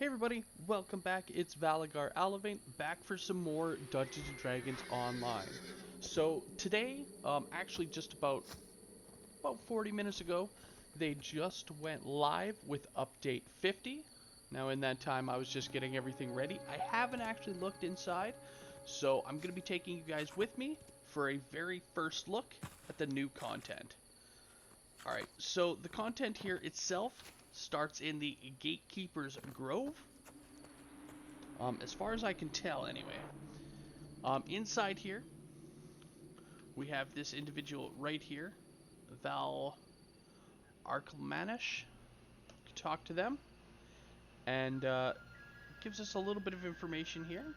Hey everybody, welcome back. It's Valagar Aloevain back for some more Dungeons and Dragons Online. So today, actually just about 40 minutes ago, they just went live with update 50. Now in that time I was just getting everything ready. I haven't actually looked inside, so I'm going to be taking you guys with me for a very first look at the new content. Alright, so the content here itself starts in the Gatekeeper's Grove. As far as I can tell, anyway. Inside here, we have this individual right here, Val Arklmanish. Talk to them, and gives us a little bit of information here.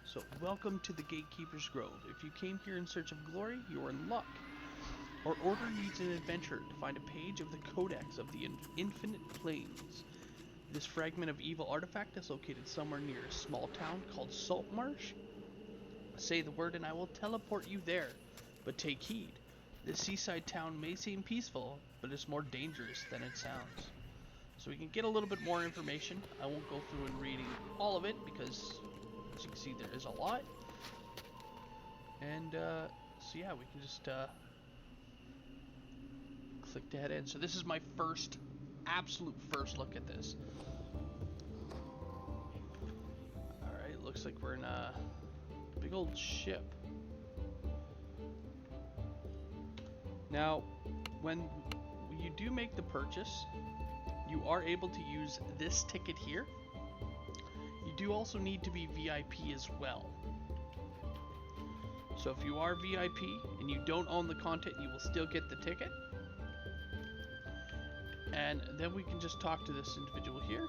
So, welcome to the Gatekeeper's Grove. If you came here in search of glory, you're in luck. Our order needs an adventurer to find a page of the Codex of the Infinite Planes. This fragment of evil artifact is located somewhere near a small town called Saltmarsh. Say the word and I will teleport you there. But take heed. This seaside town may seem peaceful, but it's more dangerous than it sounds. So we can get a little bit more information. I won't go through and reading all of it because, as you can see, there is a lot. And, so yeah, we can just, click to head in. So this is my absolute first look at this. Alright, looks like we're in a big old ship. Now, when you do make the purchase, you are able to use this ticket here. You do also need to be VIP as well. So if you are VIP and you don't own the content, you will still get the ticket. And then we can just talk to this individual here.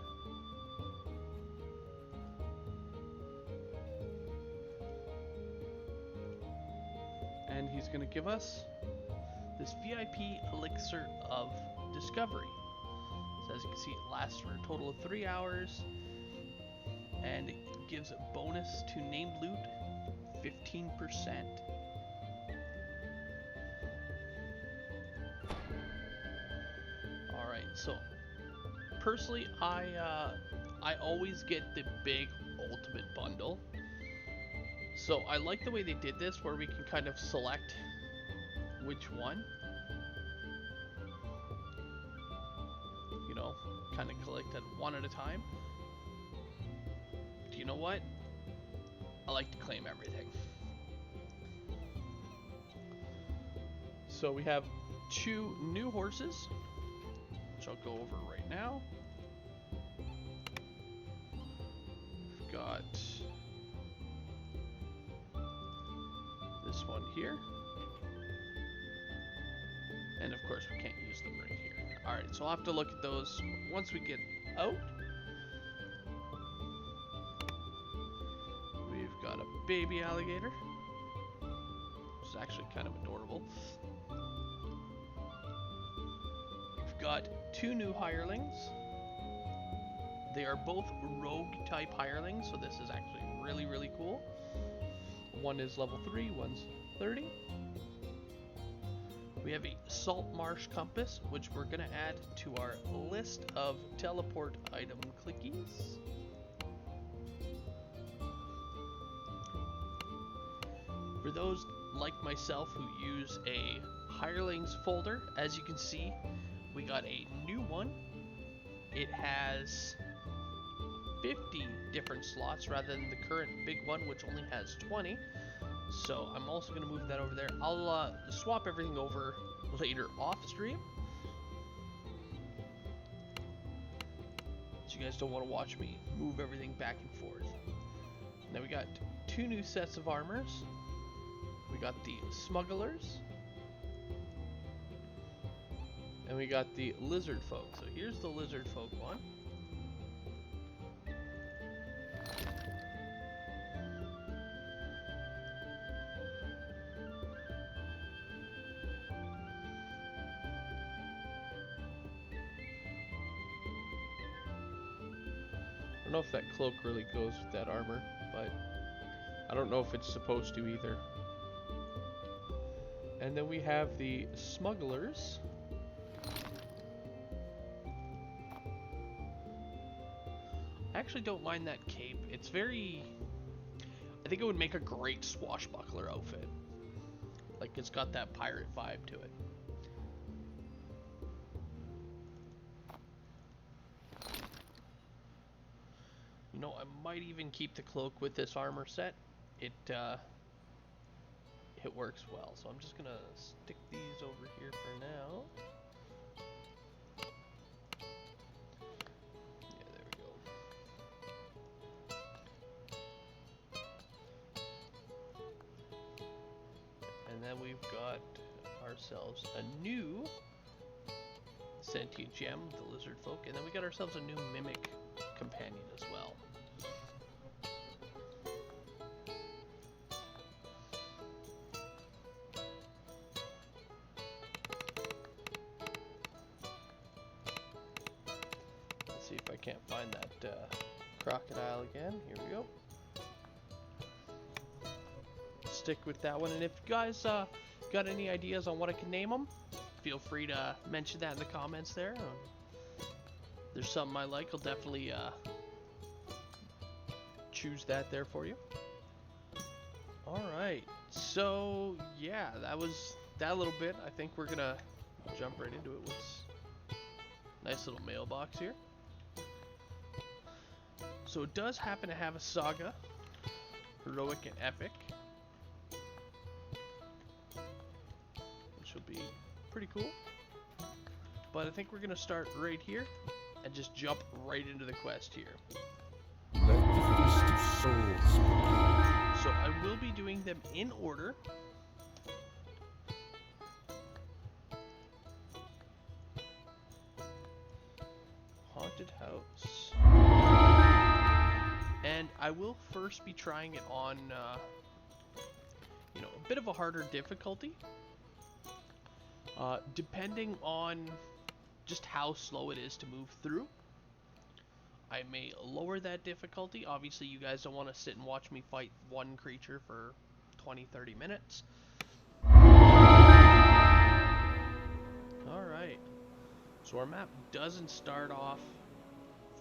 And he's going to give us this VIP Elixir of Discovery. So as you can see, it lasts for a total of 3 hours, and it gives a bonus to named loot 15%. Alright, so personally I always get the big ultimate bundle. So I like the way they did this, where we can kind of select which one. You know, kind of collect it one at a time. Do you know what? I like to claim everything. So we have 2 new horses, which I'll go over right now. We've got this one here. And of course we can't use them right here. Alright, so I'll have to look at those once we get out. We've got a baby alligator, which is actually kind of adorable. We've got 2 new hirelings. They are both rogue type hirelings, so this is actually really, really cool. One is level 3, one's 30. We have a Saltmarsh compass, which we're going to add to our list of teleport item clickies. For those like myself who use a hirelings folder, as you can see, we got a new one. It has 50 different slots rather than the current big one, which only has 20. So I'm also going to move that over there. I'll swap everything over later off stream, so you guys don't want to watch me move everything back and forth. Now we got 2 new sets of armors. We got the smugglers, and we got the lizard folk. So here's the lizard folk one. I don't know if that cloak really goes with that armor, but I don't know if it's supposed to either. And then we have the smugglers. I I actually don't mind that cape. It's very... I think it would make a great swashbuckler outfit. Like, it's got that pirate vibe to it. You know, I might even keep the cloak with this armor set. It works well. So I'm just gonna stick these over here for now. Yeah, there we go. And then we've got ourselves a new sentient gem, the lizard folk, and then we got ourselves a new mimic companion as well. Let's see if I can't find that crocodile again. Here we go. Stick with that one, and if you guys got any ideas on what I can name them, feel free to mention that in the comments there. If there's something I like, I'll definitely choose that there for you. Alright, so yeah, that was that little bit. I think we're gonna jump right into it with nice little mailbox here. So it does happen to have a saga, heroic and epic, which will be pretty cool. But I think we're gonna start right here and just jump right into the quest here. Let the feast of souls begin. So I will be doing them in order. Haunted house. And I will first be trying it on, you know, a bit of a harder difficulty. Depending on just how slow it is to move through, I may lower that difficulty. Obviously, you guys don't want to sit and watch me fight one creature for 20-30 minutes. Alright. So our map doesn't start off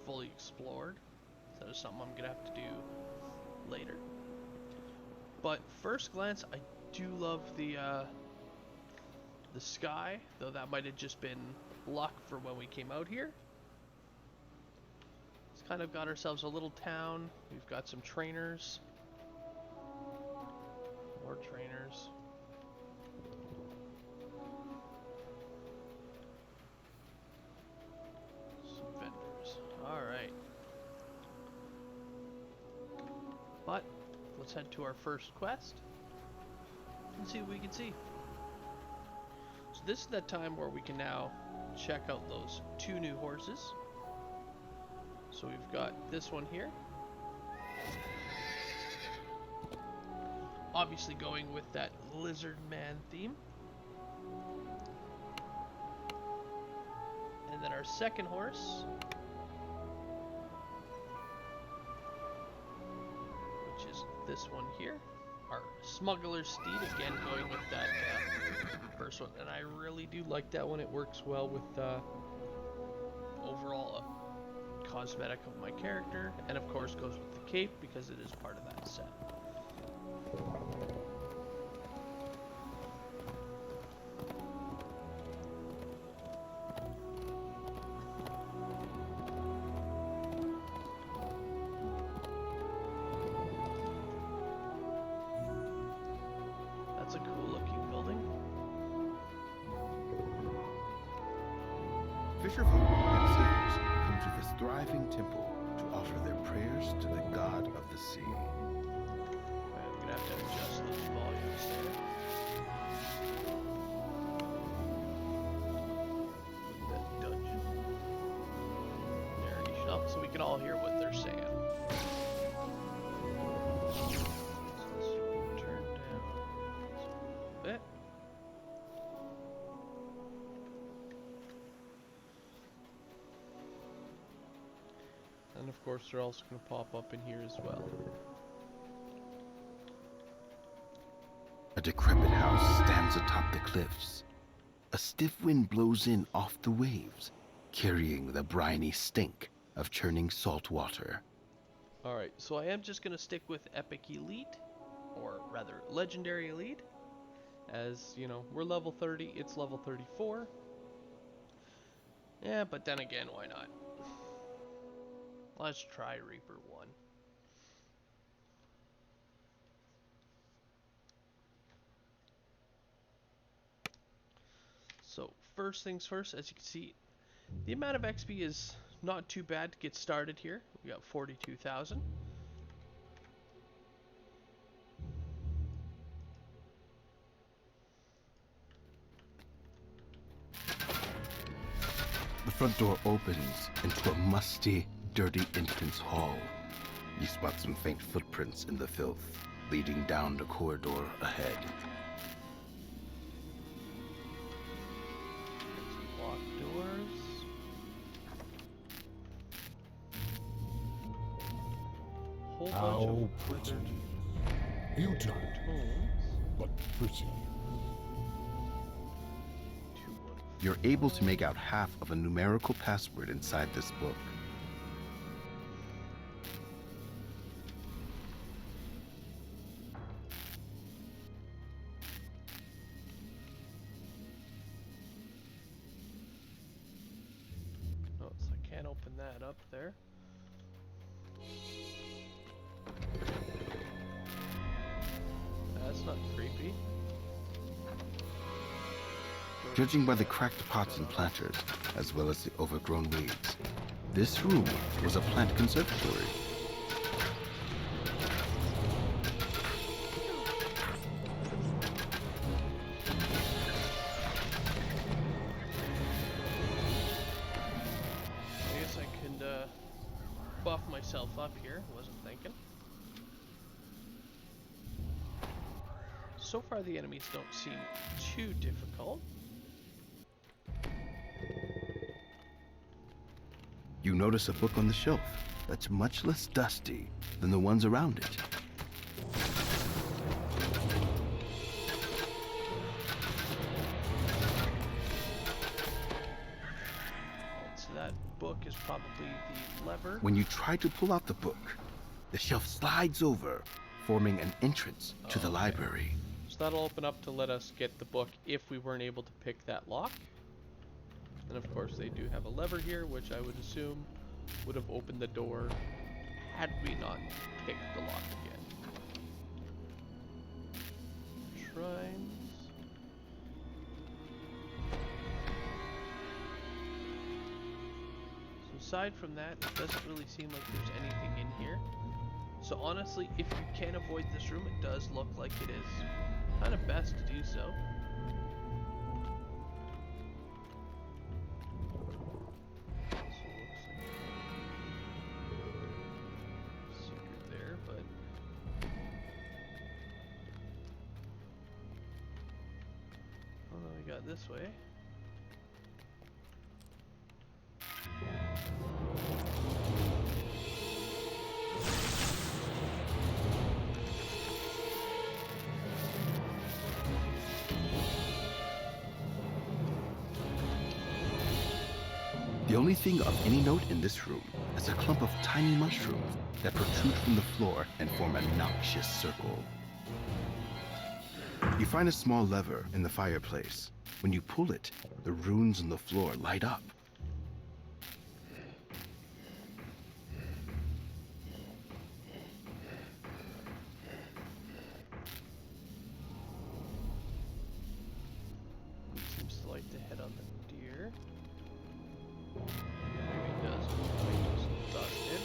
fully explored. So that is something I'm going to have to do later. But first glance, I do love the sky, though that might have just been luck for when we came out here. It's kind of got ourselves a little town. We've got some trainers. More trainers. Some vendors. Alright. But let's head to our first quest and see what we can see. So this is that time where we can now check out those two new horses. So we've got this one here. Obviously going with that lizard man theme. And then our second horse, which is this one here. Our smuggler's steed, again going with that first one, and I really do like that one. It works well with overall cosmetic of my character, and of course goes with the cape because it is part of that set. That's a cool looking building. Fisherfolk and sailors come to this thriving temple to offer their prayers to the god of the sea. I'm gonna have to adjust those volumes there. That dungeon. Narration up so we can all hear what they're saying. So let's turn down a bit. And of course they're also going to pop up in here as well. A decrepit house stands atop the cliffs. A stiff wind blows in off the waves, carrying the briny stink of churning salt water. Alright, so I am just going to stick with Epic Elite, or rather Legendary Elite, as, you know, we're level 30, it's level 34. Yeah, but then again, why not? Let's try Reaper 1. So, first things first, as you can see, the amount of XP is not too bad to get started here. We got 42,000. The front door opens into a musty, dirty entrance hall. You spot some faint footprints in the filth, leading down the corridor ahead. Some locked doors. Whole How bunch of pretty. withered Futile, tomes. but pretty. You're able to make out half of a numerical password inside this book. Oh, so I can't open that up there. That's not creepy. Judging by the cracked pots and planters, as well as the overgrown weeds, this room was a plant conservatory. I guess I could buff myself up here. Wasn't thinking. So far, the enemies don't seem too difficult. You notice a book on the shelf that's much less dusty than the ones around it. So that book is probably the lever. When you try to pull out the book, the shelf slides over, forming an entrance to the library. So that'll open up to let us get the book if we weren't able to pick that lock. And of course they do have a lever here, which I would assume would have opened the door had we not picked the lock again. Shrines. So aside from that, it doesn't really seem like there's anything in here. So honestly, if you can avoid this room, it does look like it is kind of best to do so. This way. The only thing of any note in this room is a clump of tiny mushrooms that protrude from the floor and form a noxious circle. You find a small lever in the fireplace. When you pull it, the runes on the floor light up. Seems to like to head on the deer. Maybe it does. I just dusted.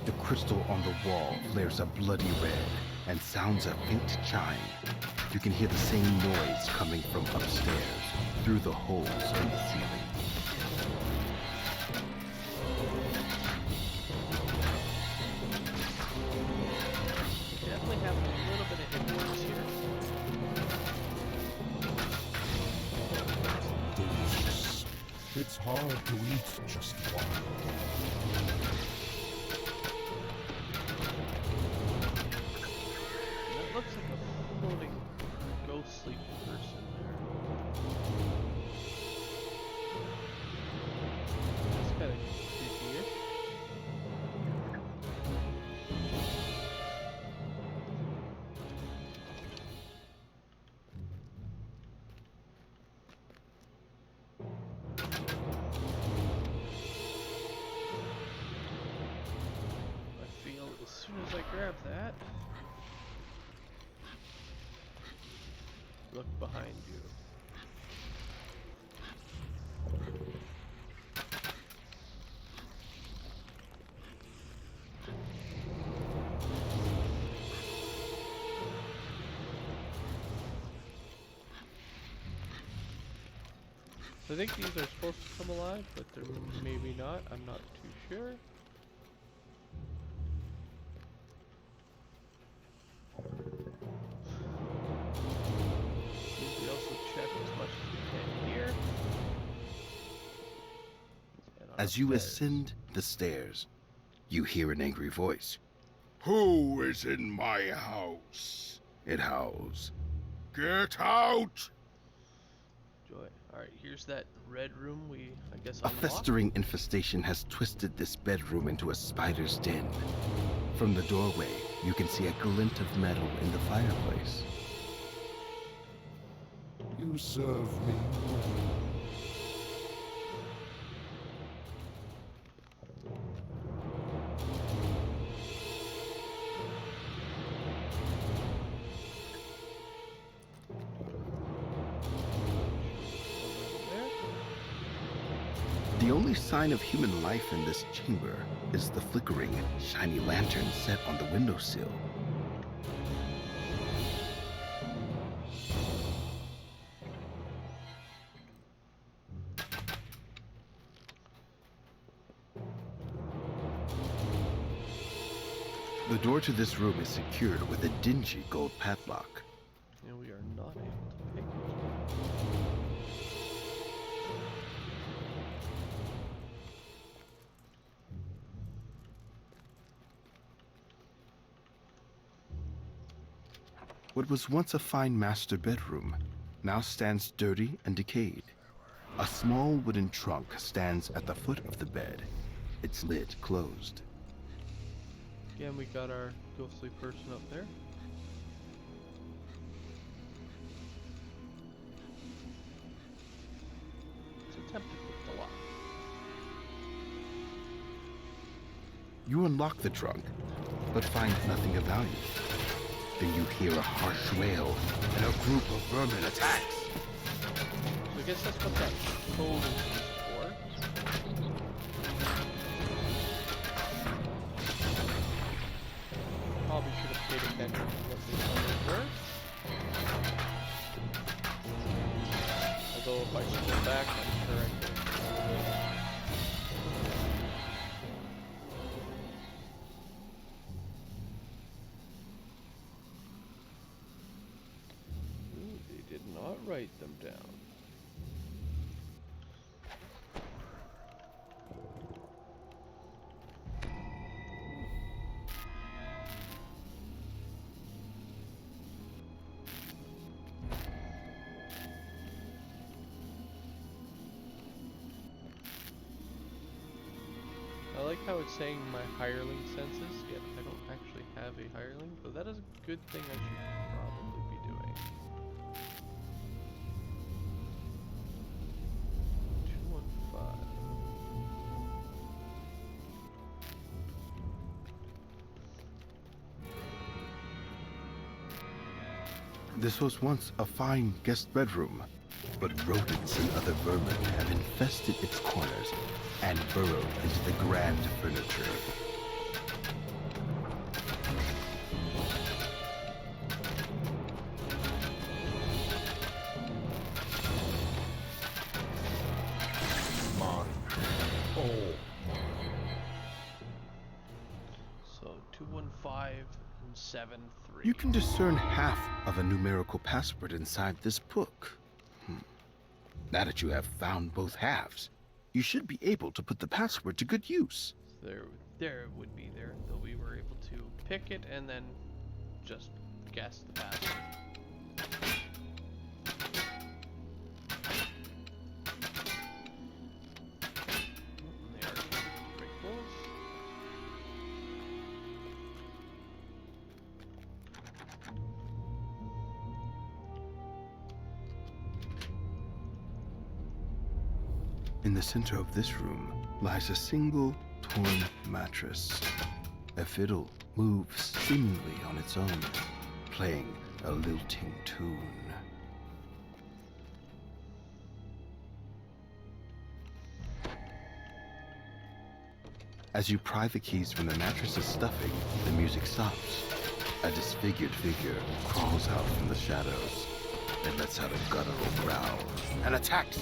The crystal on the wall flares a bloody red and sounds a faint chime. You can hear the same noise coming from upstairs through the holes in the ceiling. Definitely have a little bit of hindrance here. Delicious. It's hard to eat just one. as I grab that, look behind you. I think these are supposed to come alive, but they're maybe not. I'm not too sure. We also check as much as we can here. As you ascend the stairs, you hear an angry voice. Who is in my house? It howls. Get out! Joy. Alright, here's that red room we, I guess, A unlocked. festering infestation has twisted this bedroom into a spider's den. From the doorway, you can see a glint of metal in the fireplace. You serve me well. The only sign of human life in this chamber is the flickering, shiny lantern set on the windowsill. The door to this room is secured with a dingy gold padlock. And we are not able to pick it. What was once a fine master bedroom now stands dirty and decayed. A small wooden trunk stands at the foot of the bed, its lid closed. Again, we got our ghostly person up there. Let's attempt to pick the lock. You unlock the trunk, but find nothing of value. Then you hear a harsh wail, and a group of vermin attacks. So I guess that's what that code is used for. Probably should have paid attention to what these numbers were. Although if I scroll back, I'm sure I can. Ooh, they did not write them down. I like how it's saying my hireling senses, yet I don't actually have a hireling, but that is a good thing I should probably be doing. 215. This was once a fine guest bedroom, but rodents and other vermin have infested its corners and burrowed into the grand furniture. Mine. Oh. So 215 and 73. You can discern half of a numerical password inside this book. Now that you have found both halves, you should be able to put the password to good use. There it would be there. Though we were able to pick it and then just guess the password. And they are attempting to break rules. In the center of this room lies a single torn mattress. A fiddle moves seemingly on its own, playing a lilting tune. As you pry the keys from the mattress's stuffing, the music stops. A disfigured figure crawls out from the shadows. It lets out a guttural growl and attacks.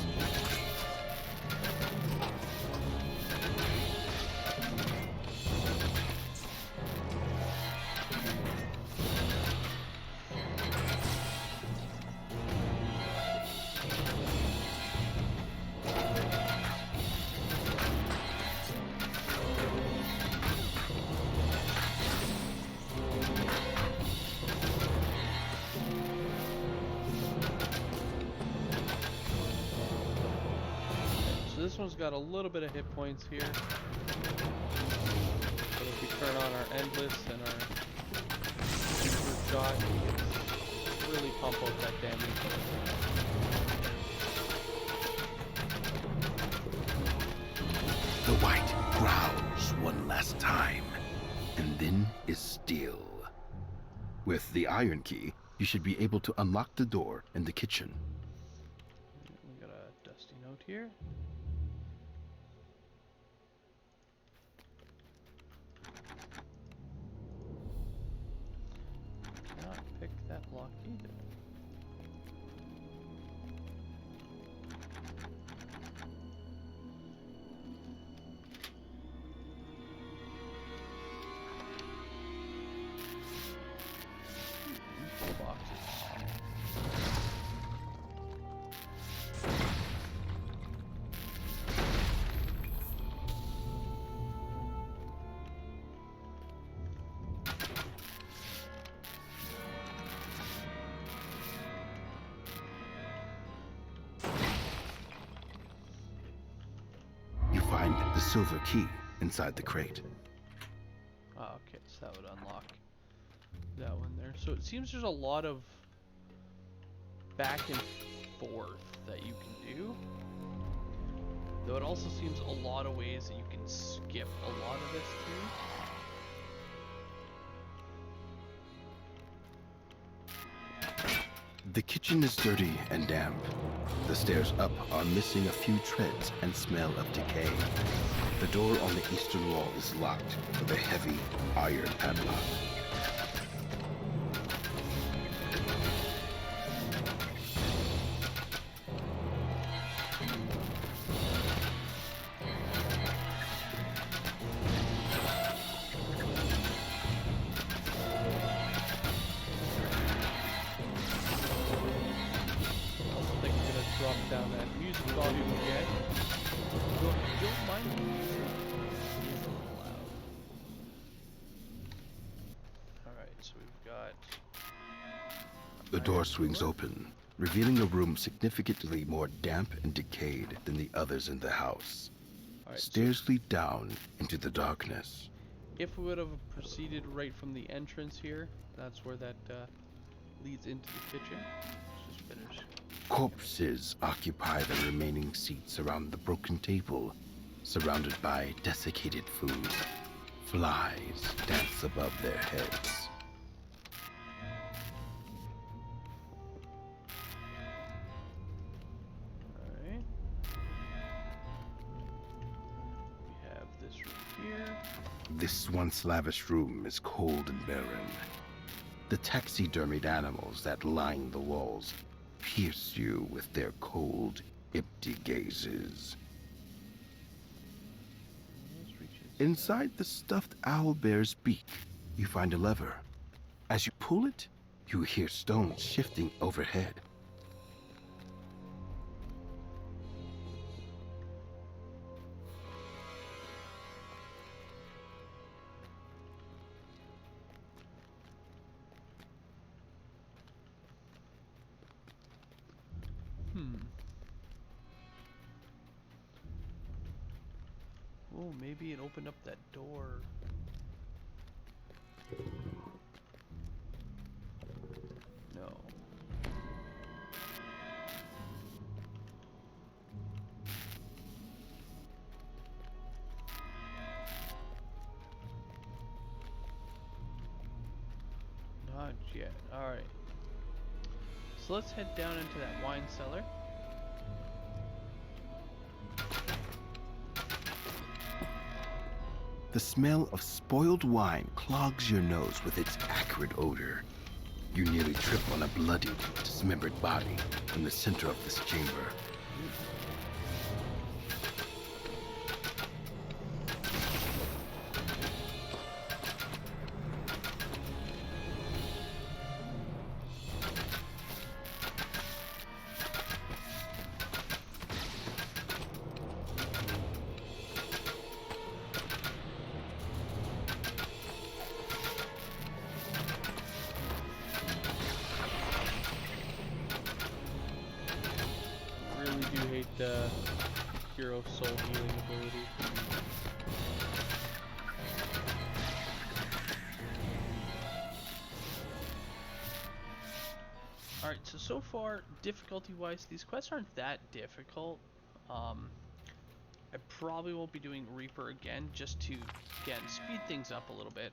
This one's got a little bit of hit points here. So if we turn on our endless and our super shot, we can really pump out that damage. The white growls one last time, and then is still. With the iron key, you should be able to unlock the door in the kitchen. We got a dusty note here. Cannot pick that lock either. Boxes. You find the silver key inside the crate. Ah, okay, so that would unlock that one there. So it seems there's a lot of back and forth that you can do. Though it also seems a lot of ways that you can skip a lot of this too. The kitchen is dirty and damp. The stairs up are missing a few treads and smell of decay. The door on the eastern wall is locked with a heavy iron padlock. I think I'm gonna drop down that music volume again. Don't mind the music. It's a little loud. Alright, so we've got... The door swings open, revealing a room significantly more damp and decayed than the others in the house. Alright, so Stairs lead down into the darkness. if we would have proceeded right from the entrance here, that's where that leads into the kitchen. Let's just finish. Corpses occupy the remaining seats around the broken table, surrounded by desiccated food. Flies dance above their heads. Alright. We have this room here. This once lavish room is cold and barren. The taxidermied animals that line the walls pierce you with their cold, empty gazes. Let's reach it. Inside the stuffed owlbear's beak, you find a lever. As you pull it, you hear stones shifting overhead. Oh, maybe it opened up that door. No. Not yet. Alright. So let's head down into that wine cellar. The smell of spoiled wine clogs your nose with its acrid odor. You nearly trip on a bloodied, dismembered body in the center of this chamber. Really do hate the hero soul healing ability. Alright, so far, difficulty-wise, these quests aren't that difficult. I probably won't be doing Reaper again, just to, again, speed things up a little bit.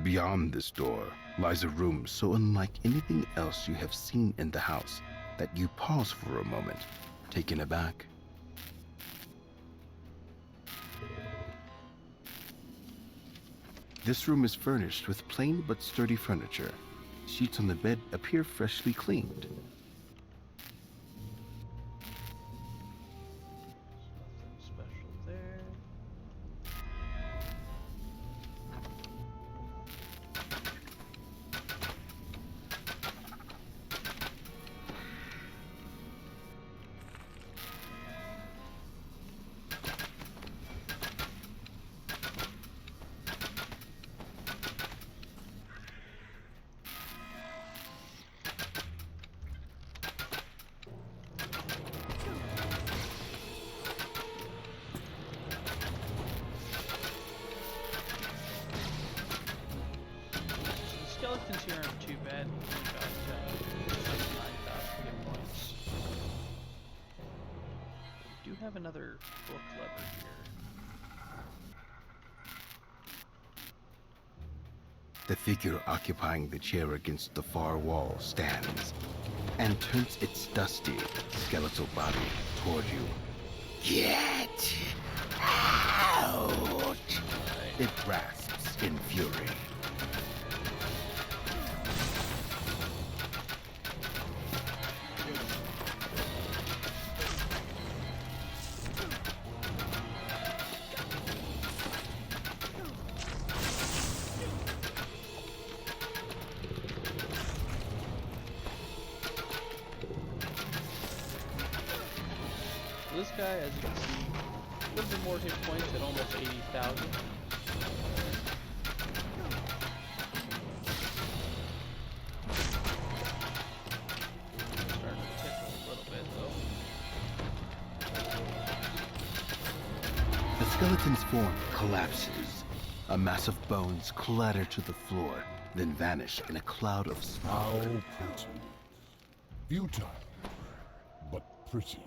Beyond this door lies a room so unlike anything else you have seen in the house that you pause for a moment, taken aback. This room is furnished with plain but sturdy furniture. Sheets on the bed appear freshly cleaned. Nothing special there. Skeletons here aren't too bad. We got like 9,000 hit points. We do have another book lever here. The figure occupying the chair against the far wall stands and turns its dusty, skeletal body toward you. Get out! It rasps in fury. So this guy, as you can see, a little bit more hit points at almost 80,000. Starting to tickle a little bit though. The skeleton's form collapses. A mass of bones clatter to the floor, then vanish in a cloud of How smoke. pretty. Futile, but pretty.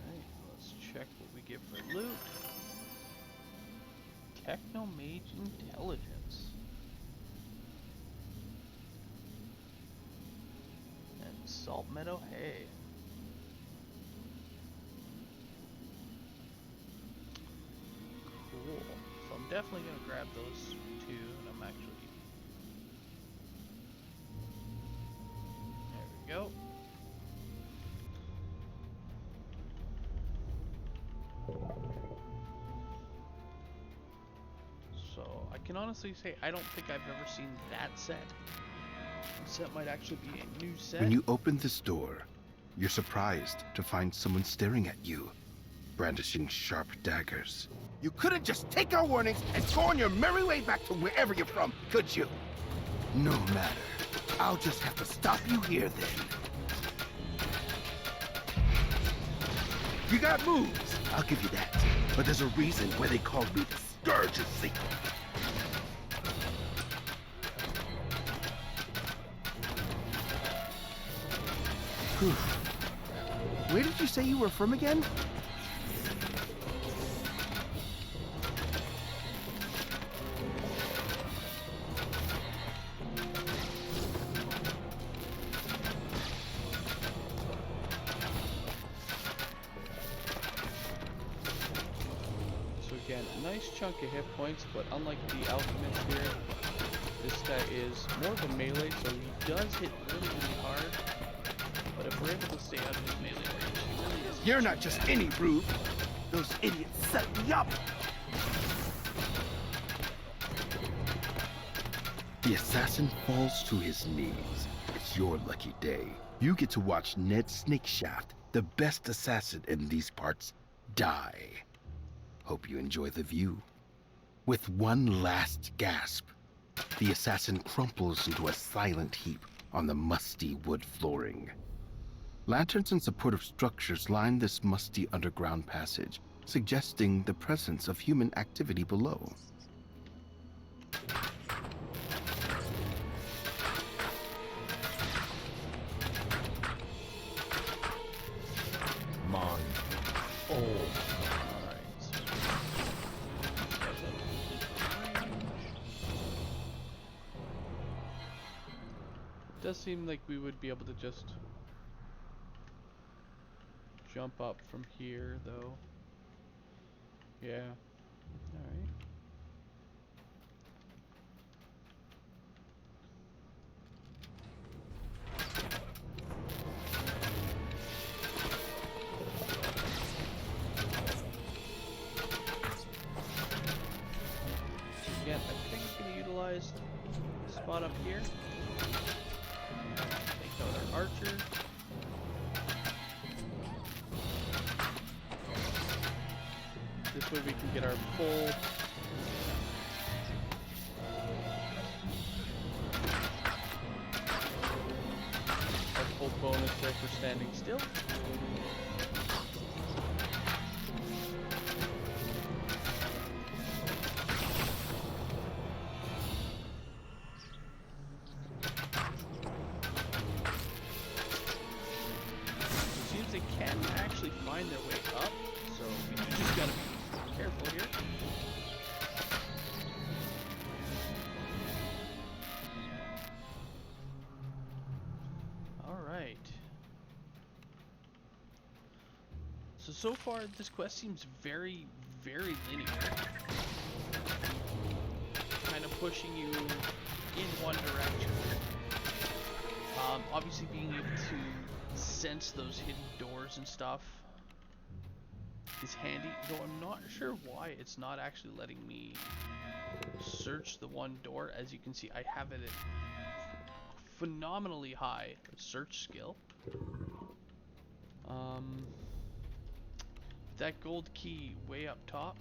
Alright, let's check what we get for loot. Technomage Intelligence. And Salt Meadow Hay. Cool. So I'm definitely gonna grab those two, and I'm actually... There we go. So I can honestly say I don't think I've ever seen that set. The set might actually be a new set. When you open this door, you're surprised to find someone staring at you, brandishing sharp daggers. You couldn't just take our warnings and go on your merry way back to wherever you're from, could you? No matter. I'll just have to stop you here then. You got moves. I'll give you that. But there's a reason why they called me the Scourge of Satan. Where did you say you were from again? So again, a nice chunk of hit points, but unlike the alchemist here, this guy is more of a melee, so he does hit really, really hard. But if we're able to stay out of his melee range, he really is. You're not just any brute. Those idiots set me up. The assassin falls to his knees. It's your lucky day. You get to watch Ned Snakeshaft, the best assassin in these parts, die. Hope you enjoy the view. With one last gasp, the assassin crumples into a silent heap on the musty wood flooring. Lanterns and supportive structures line this musty underground passage, suggesting the presence of human activity below. Mine. Oh. Alright, so it does seem like we would be able to just jump up from here, though. Yeah. Alright. Again, I think I'm going to utilize this spot up here. Take out our archer. This way we can get our full bonus there for standing still. Seems they can actually find their way up, so we just gotta be careful here. Alright. So far this quest seems very, very linear. Kind of pushing you in one direction. Obviously being able to sense those hidden doors and stuff is handy, though I'm not sure why it's not actually letting me search the one door. As you can see, I have it at phenomenally high search skill. That gold key way up top.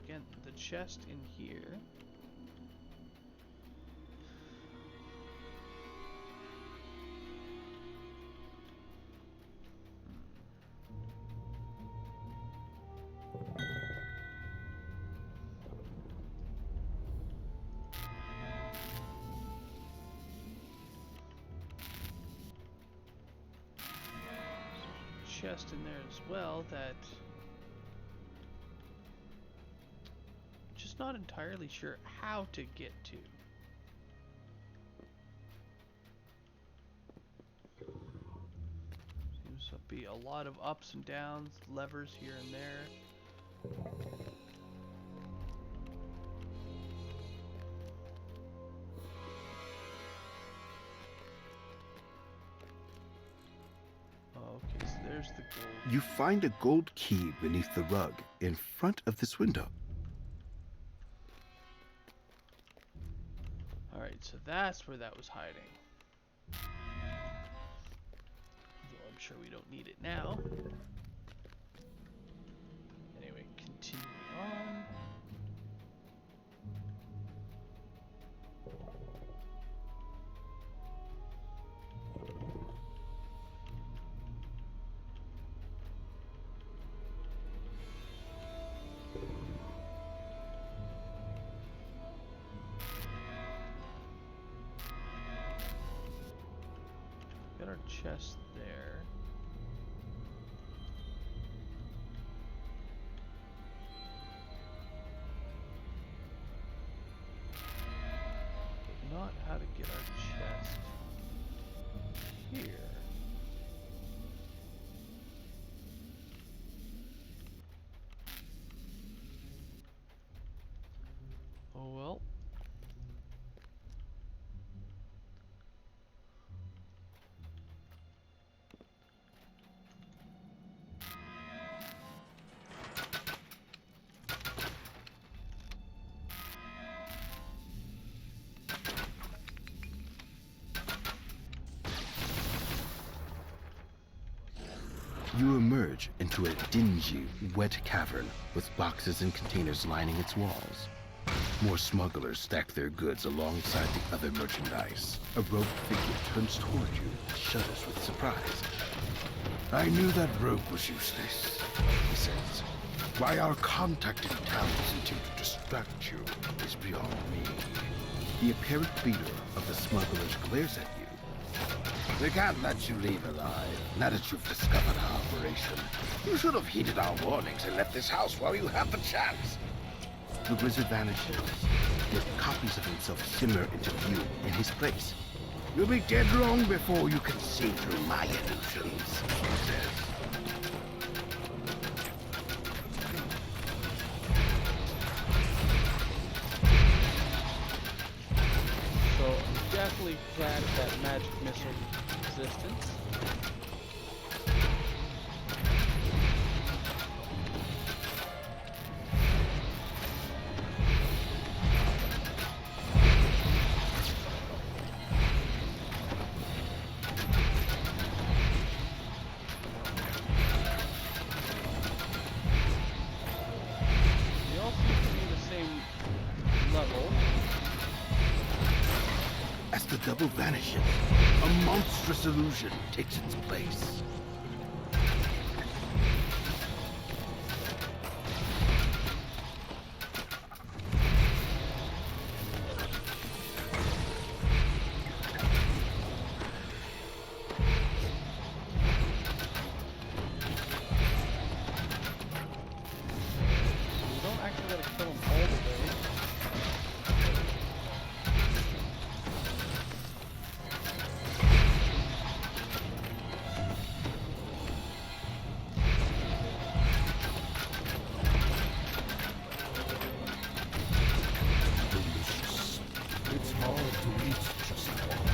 Again, the chest in here. Chest in there as well that I'm just not entirely sure how to get to. Seems to be a lot of ups and downs, levers here and there. Okay, so there's the gold. You find a gold key beneath the rug in front of this window. Alright, so that's where that was hiding. Though I'm sure we don't need it now. Anyway, continuing on. chest there. But not how to get our chest here. Oh well. You emerge into a dingy, wet cavern with boxes and containers lining its walls. More smugglers stack their goods alongside the other merchandise. A robed figure turns toward you and shudders with surprise. I knew that rope was useless, he says. Why our contact in town isn't here to distract you is beyond me. The apparent leader of the smugglers glares at you. We can't let you leave alive, now that you've discovered our operation. You should have heeded our warnings and left this house while you had the chance. The wizard vanishes, yet copies of himself simmer into view in his place. You'll be dead wrong before you can see through my illusions, he says. So I'm definitely glad that magic missile existence. They all seem to be the same level. As the double vanishes, a monstrous illusion takes its place. We don't actually gotta kill them all the way. Delicious. It's hard to eat just one.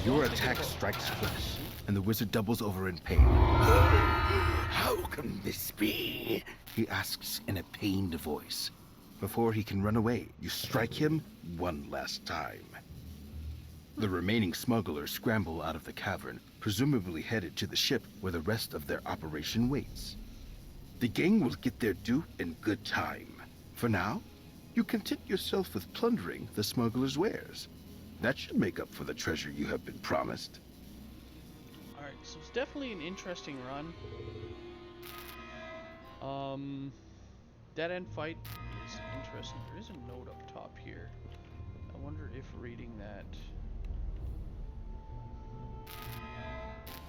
Your attack strikes flesh, and the wizard doubles over in pain. How can this be? He asks in a pained voice. Before he can run away, you strike him one last time. The remaining smugglers scramble out of the cavern, presumably headed to the ship where the rest of their operation waits. The gang will get their due in good time. For now, you content yourself with plundering the smugglers' wares. That should make up for the treasure you have been promised. Alright, so it's definitely an interesting run. Dead end fight is interesting. There is a note up top here. I wonder if reading that...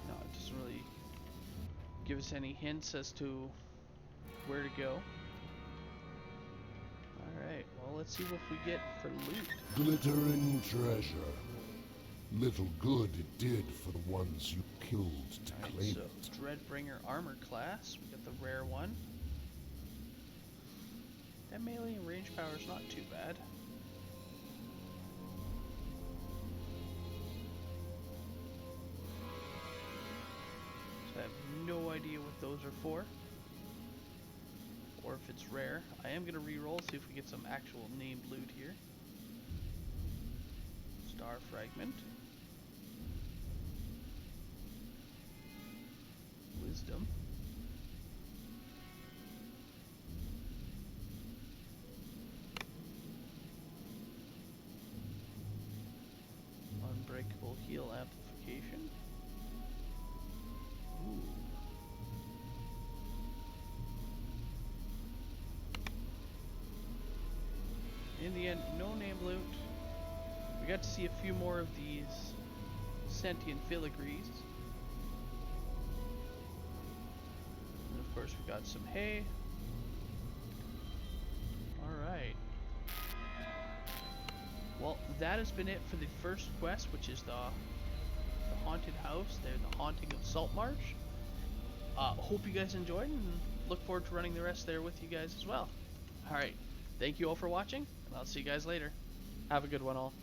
No, it doesn't really give us any hints as to where to go. Alright, well let's see what we get for loot. Glittering treasure. Little good it did for the ones you killed to Alright, claim so it. Dreadbringer armor class. We got the rare one. That melee and range power is not too bad. So I have no idea what those are for. Or if it's rare. I am going to reroll, see if we get some actual named loot here. Star Fragment. Wisdom. Unbreakable heal amplification. Ooh. In the end, no name loot. We got to see a few more of these sentient filigrees. And of course we got some hay. Alright. Well, that has been it for the first quest, which is the haunted house there, the Haunting of Saltmarsh. Hope you guys enjoyed, and look forward to running the rest there with you guys as well. Alright, thank you all for watching, and I'll see you guys later. Have a good one all.